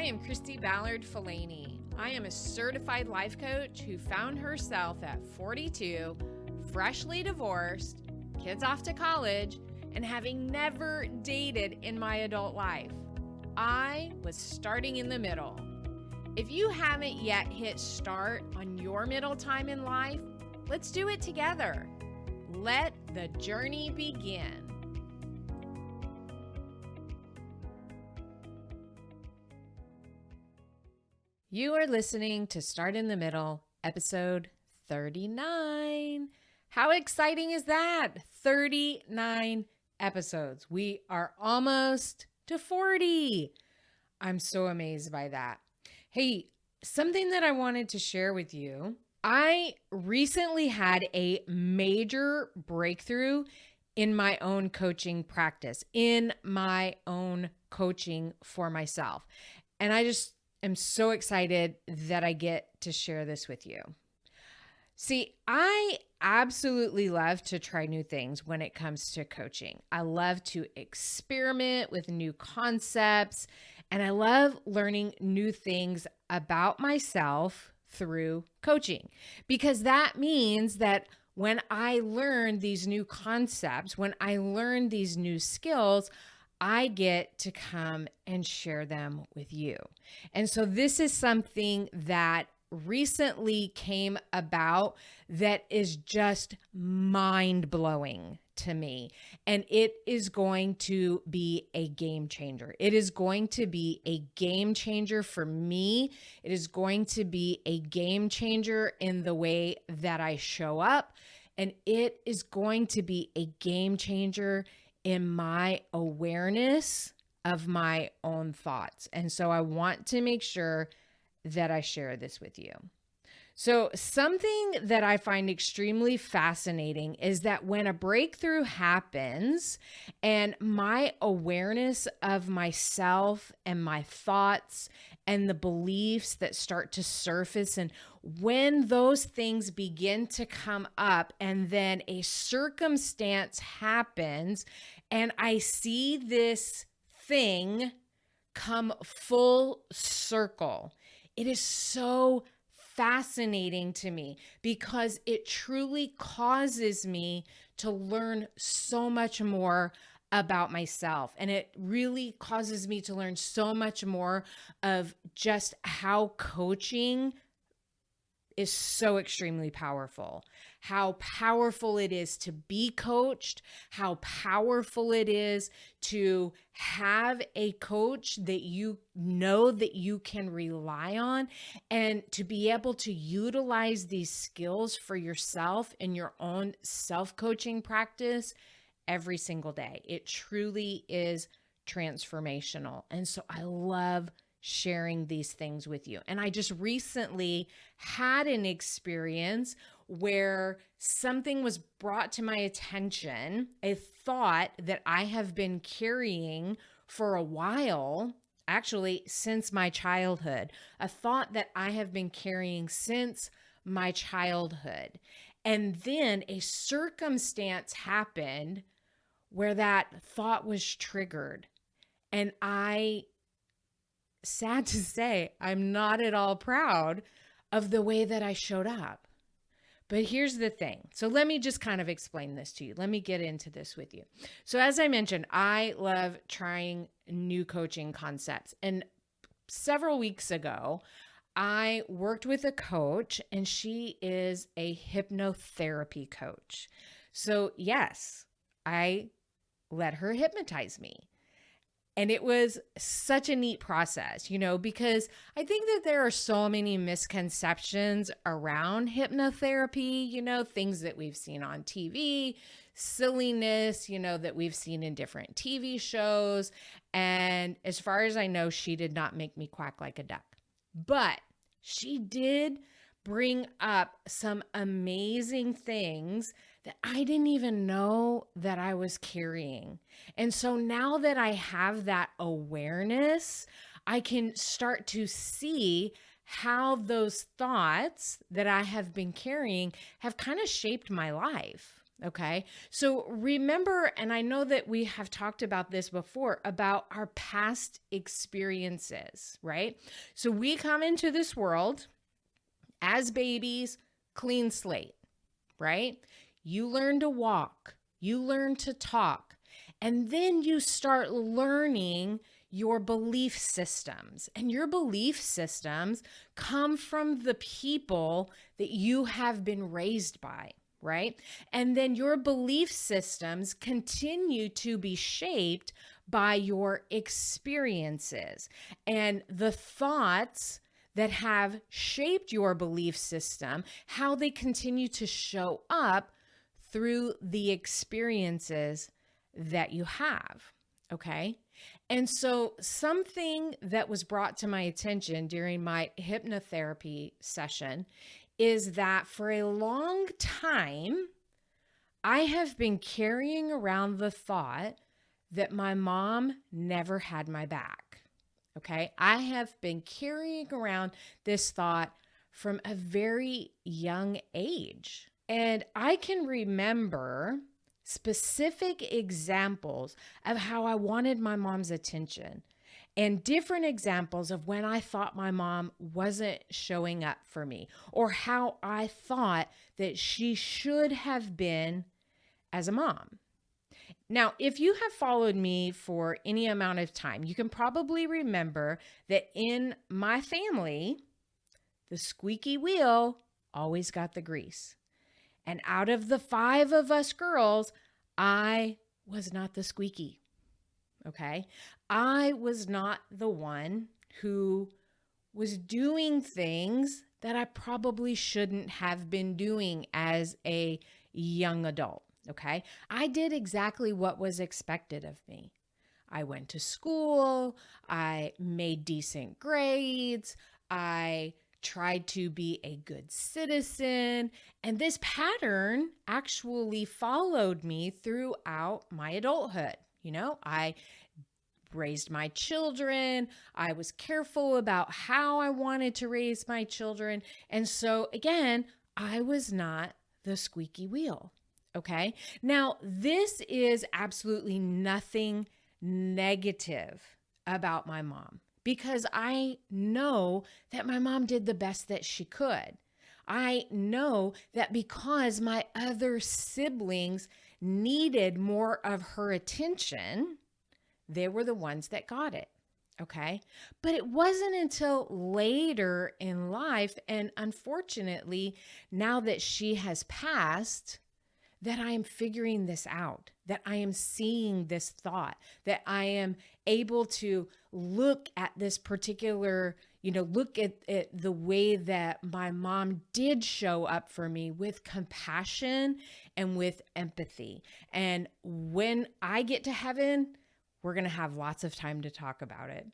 I am Christy Ballard Falani. I am a certified life coach who found herself at 42, freshly divorced, kids off to college, and having never dated in my adult life. I was starting in the middle. If you haven't yet hit start on your middle time in life, let's do it together. Let the journey begin. You are listening to Start in the Middle, episode 39. How exciting is that? 39 episodes. We are almost to 40. I'm so amazed by that. Hey, something that I wanted to share with you. I recently had a major breakthrough in my own coaching practice, in my own coaching for myself. And I just am so excited that I get to share this with you. See, I absolutely love to try new things when it comes to coaching. I love to experiment with new concepts, and I love learning new things about myself through coaching, because that means that when I learn these new concepts, when I learn these new skills, I get to come and share them with you. And so this is something that recently came about that is just mind-blowing to me. And it is going to be a game changer. It is going to be a game changer for me. It is going to be a game changer in the way that I show up. And it is going to be a game changer in my awareness of my own thoughts. And so I want to make sure that I share this with you. So something that I find extremely fascinating is that when a breakthrough happens and my awareness of myself and my thoughts and the beliefs that start to surface, and when those things begin to come up and then a circumstance happens and I see this thing come full circle, it is so fascinating to me because it truly causes me to learn so much more about myself. And it really causes me to learn so much more of just how coaching is so extremely powerful, how powerful it is to be coached, how powerful it is to have a coach that you know that you can rely on, and to be able to utilize these skills for yourself in your own self-coaching practice every single day. It truly is transformational. And so I love sharing these things with you. And I just recently had an experience where something was brought to my attention, a thought that I have been carrying for a while, actually since my childhood, a thought that I have been carrying since my childhood. And then a circumstance happened where that thought was triggered. And sad to say, I'm not at all proud of the way that I showed up. But here's the thing. So let me just kind of explain this to you. Let me get into this with you. So as I mentioned, I love trying new coaching concepts. And several weeks ago, I worked with a coach, and she is a hypnotherapy coach. So yes, I let her hypnotize me. And it was such a neat process, because I think that there are so many misconceptions around hypnotherapy, things that we've seen on TV, silliness, that we've seen in different TV shows. And as far as I know, she did not make me quack like a duck. But she did bring up some amazing things that I didn't even know that I was carrying. And so now that I have that awareness, I can start to see how those thoughts that I have been carrying have kind of shaped my life. Okay. So remember, and I know that we have talked about this before, about our past experiences, right? So we come into this world as babies, clean slate, right? You learn to walk, you learn to talk, and then you start learning your belief systems. And your belief systems come from the people that you have been raised by, right? And then your belief systems continue to be shaped by your experiences and the thoughts that have shaped your belief system, how they continue to show up through the experiences that you have. Okay. And so, something that was brought to my attention during my hypnotherapy session is that for a long time, I have been carrying around the thought that my mom never had my back. Okay. I have been carrying around this thought from a very young age. And I can remember specific examples of how I wanted my mom's attention and different examples of when I thought my mom wasn't showing up for me or how I thought that she should have been as a mom. Now, if you have followed me for any amount of time, you can probably remember that in my family, the squeaky wheel always got the grease. And out of the 5 of us girls, I was not the squeaky. Okay. I was not the one who was doing things that I probably shouldn't have been doing as a young adult. Okay. I did exactly what was expected of me. I went to school. I made decent grades. I tried to be a good citizen. And this pattern actually followed me throughout my adulthood. I raised my children. I was careful about how I wanted to raise my children. And so again, I was not the squeaky wheel. Okay. Now, this is absolutely nothing negative about my mom because I know that my mom did the best that she could. I know that because my other siblings needed more of her attention, they were the ones that got it. Okay. But it wasn't until later in life, and unfortunately, now that she has passed, that I am figuring this out, that I am seeing this thought, that I am able to look at this particular, look at the way that my mom did show up for me with compassion and with empathy. And when I get to heaven, we're going to have lots of time to talk about it.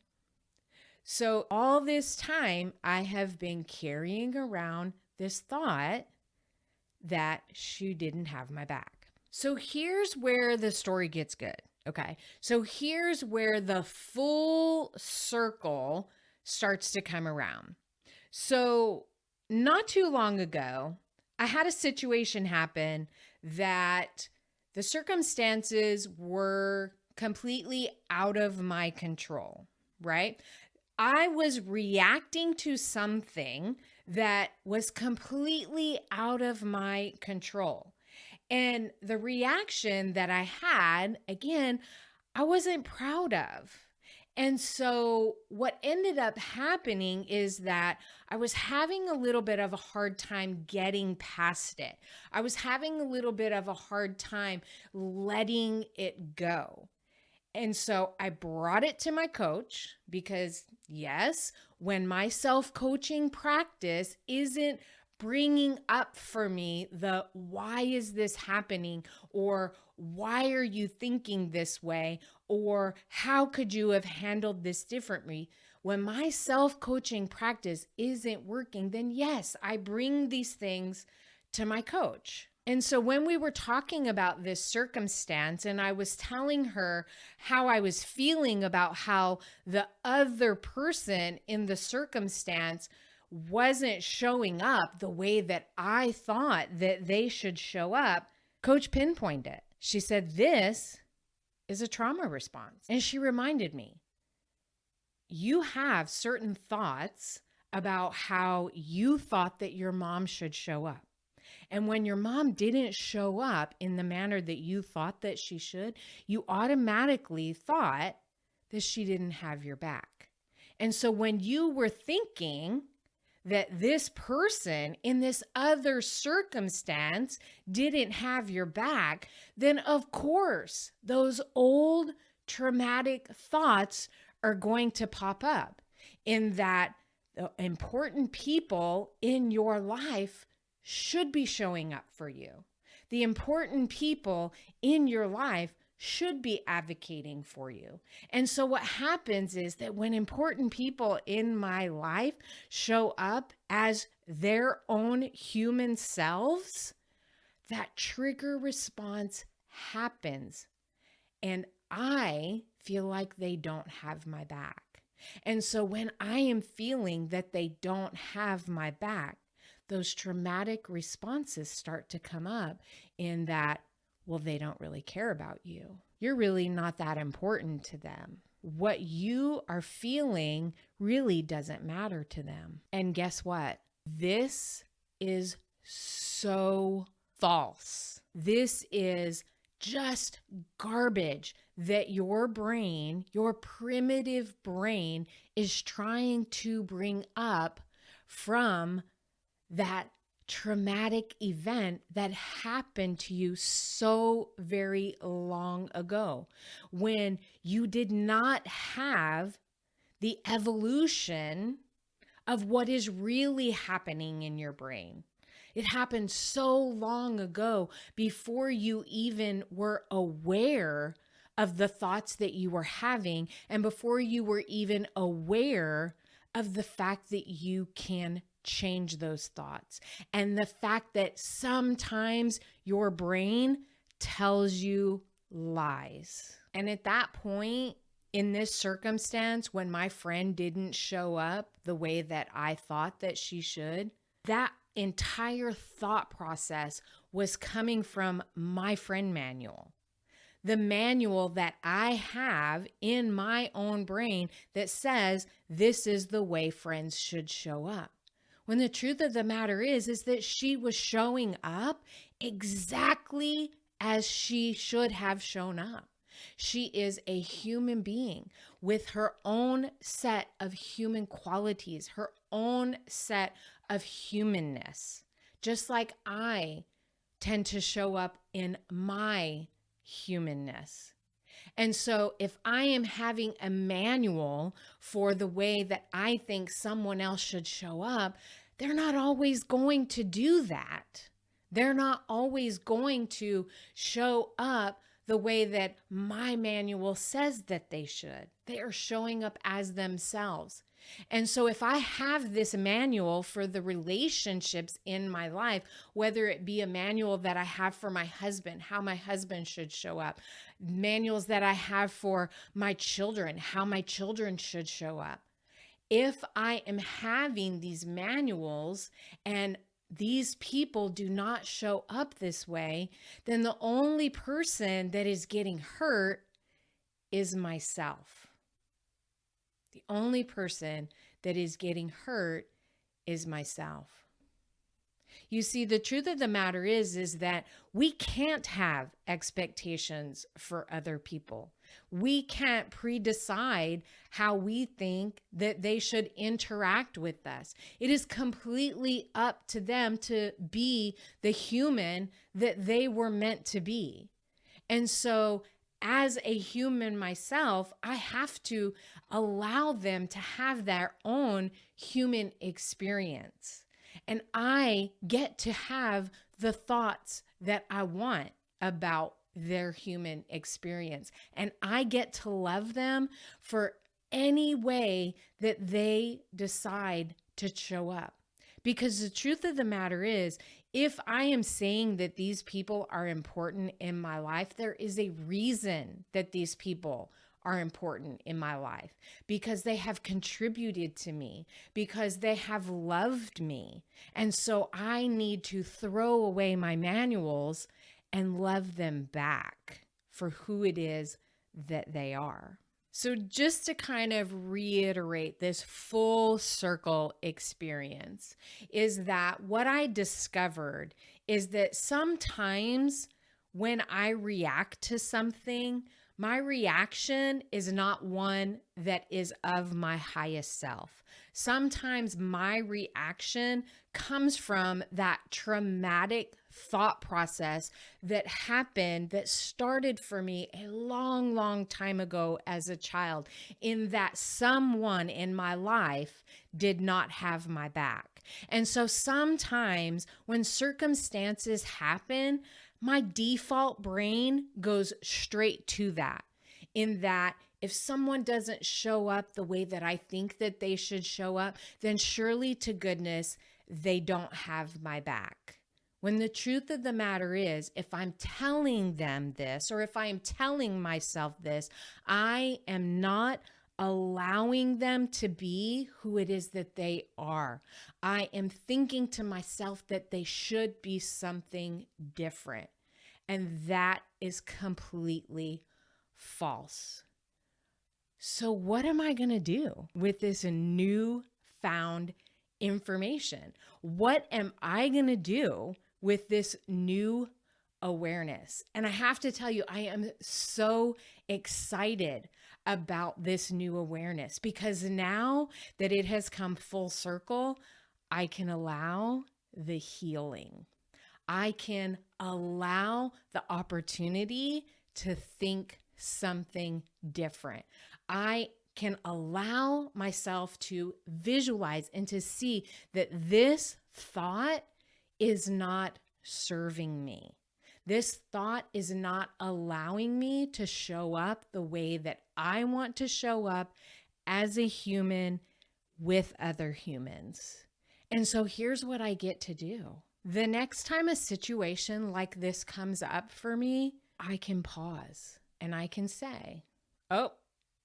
So all this time, I have been carrying around this thought that she didn't have my back. So here's where the story gets good. Okay. So here's where the full circle starts to come around. So not too long ago, I had a situation happen that the circumstances were completely out of my control, right? I was reacting to something that was completely out of my control. And the reaction that I had, again, I wasn't proud of. And so what ended up happening is that I was having a little bit of a hard time getting past it. I was having a little bit of a hard time letting it go. And so I brought it to my coach because, yes, when my self-coaching practice isn't bringing up for me the why is this happening, or why are you thinking this way, or how could you have handled this differently? When my self-coaching practice isn't working, then yes, I bring these things to my coach. And so when we were talking about this circumstance and I was telling her how I was feeling about how the other person in the circumstance wasn't showing up the way that I thought that they should show up, Coach pinpointed it. She said, this is a trauma response. And she reminded me, you have certain thoughts about how you thought that your mom should show up. And when your mom didn't show up in the manner that you thought that she should, you automatically thought that she didn't have your back. And so when you were thinking that this person in this other circumstance didn't have your back, then of course, those old traumatic thoughts are going to pop up, in that the important people in your life should be showing up for you. The important people in your life should be advocating for you. And so what happens is that when important people in my life show up as their own human selves, that trigger response happens. And I feel like they don't have my back. And so when I am feeling that they don't have my back, those traumatic responses start to come up, in that, well, they don't really care about you. You're really not that important to them. What you are feeling really doesn't matter to them. And guess what? This is so false. This is just garbage that your brain, your primitive brain, is trying to bring up from that traumatic event that happened to you so very long ago, when you did not have the evolution of what is really happening in your brain. It happened so long ago, before you even were aware of the thoughts that you were having, and before you were even aware of the fact that you can change those thoughts, and the fact that sometimes your brain tells you lies. And at that point, in this circumstance, when my friend didn't show up the way that I thought that she should, that entire thought process was coming from my friend manual. The manual that I have in my own brain that says this is the way friends should show up. When the truth of the matter is that she was showing up exactly as she should have shown up. She is a human being with her own set of human qualities, her own set of humanness, just like I tend to show up in my humanness. And so if I am having a manual for the way that I think someone else should show up, they're not always going to do that. They're not always going to show up the way that my manual says that they should. They are showing up as themselves. And so if I have this manual for the relationships in my life, whether it be a manual that I have for my husband, how my husband should show up, manuals that I have for my children, how my children should show up. If I am having these manuals and these people do not show up this way, then the only person that is getting hurt is myself. The only person that is getting hurt is myself. You see, the truth of the matter is that we can't have expectations for other people. We can't pre-decide how we think that they should interact with us. It is completely up to them to be the human that they were meant to be. And so as a human myself, I have to allow them to have their own human experience. And I get to have the thoughts that I want about their human experience. And I get to love them for any way that they decide to show up. Because the truth of the matter is, if I am saying that these people are important in my life, there is a reason that these people are important in my life, because they have contributed to me, because they have loved me. And so I need to throw away my manuals and love them back for who it is that they are. So just to kind of reiterate this full circle experience is that what I discovered is that sometimes when I react to something, my reaction is not one that is of my highest self. Sometimes my reaction comes from that traumatic thought process that happened, that started for me a long, long time ago as a child, in that someone in my life did not have my back. And so sometimes when circumstances happen, my default brain goes straight to that, in that if someone doesn't show up the way that I think that they should show up, then surely to goodness, they don't have my back. When the truth of the matter is, if I'm telling them this, or if I am telling myself this, I am not allowing them to be who it is that they are. I am thinking to myself that they should be something different. And that is completely false. So what am I going to do with this newfound information? What am I going to do with this new awareness? And I have to tell you, I am so excited about this new awareness, because now that it has come full circle, I can allow the healing. I can allow the opportunity to think something different. I can allow myself to visualize and to see that this thought is not serving me. This thought is not allowing me to show up the way that I want to show up as a human with other humans. And so here's what I get to do. The next time a situation like this comes up for me, I can pause and I can say, oh,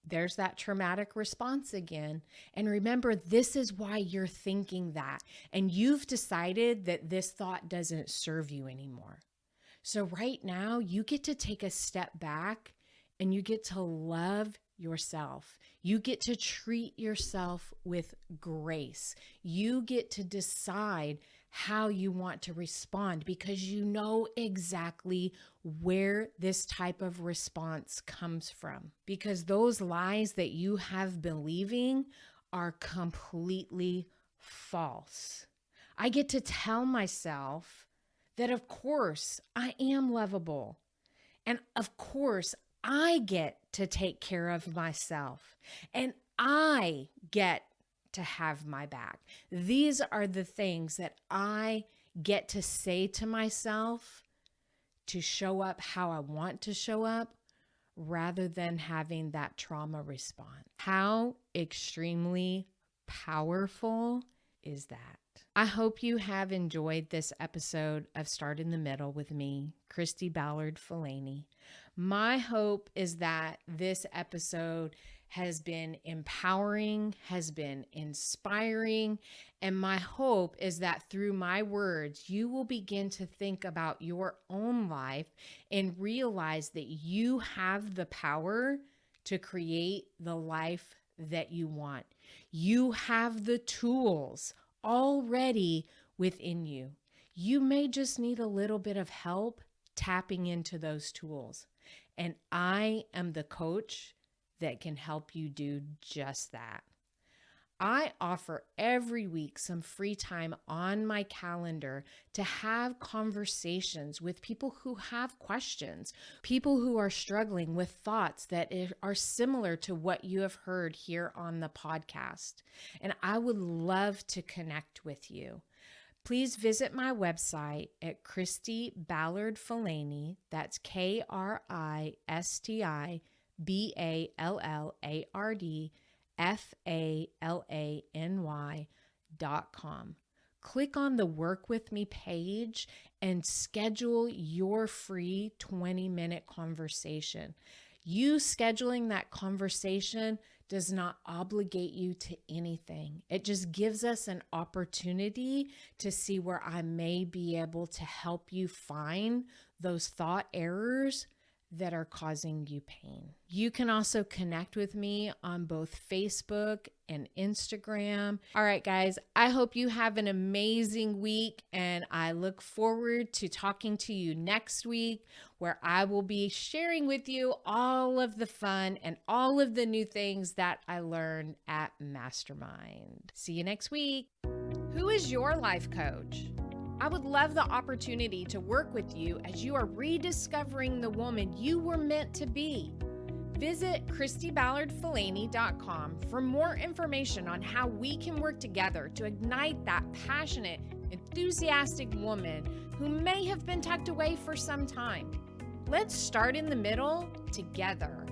there's that traumatic response again. And remember, this is why you're thinking that. And you've decided that this thought doesn't serve you anymore. So right now, you get to take a step back and you get to love yourself. You get to treat yourself with grace. You get to decide how you want to respond, because you know exactly where this type of response comes from. Because those lies that you have believing are completely false. I get to tell myself that, of course, I am lovable. And of course, I get to take care of myself. And I get to have my back. These are the things that I get to say to myself to show up how I want to show up, rather than having that trauma response. How extremely powerful is that? I hope you have enjoyed this episode of Start in the Middle with me, Christy Ballard Falany. My hope is that this episode has been empowering, has been inspiring, and my hope is that through my words, you will begin to think about your own life and realize that you have the power to create the life that you want. You have the tools already within you. You may just need a little bit of help tapping into those tools. And I am the coach that can help you do just that. I offer every week some free time on my calendar to have conversations with people who have questions, people who are struggling with thoughts that are similar to what you have heard here on the podcast. And I would love to connect with you. Please visit my website at Christy Ballard Falany. That's KRISTIBallardFalany.com. Click on the Work With Me page and schedule your free 20-minute conversation. You scheduling that conversation does not obligate you to anything. It just gives us an opportunity to see where I may be able to help you find those thought errors that are causing you pain. You can also connect with me on both Facebook and Instagram. All right, guys, I hope you have an amazing week, and I look forward to talking to you next week, where I will be sharing with you all of the fun and all of the new things that I learned at Mastermind. See you next week. Who is your life coach? I would love the opportunity to work with you as you are rediscovering the woman you were meant to be. Visit ChristyBallardFalany.com for more information on how we can work together to ignite that passionate, enthusiastic woman who may have been tucked away for some time. Let's start in the middle together.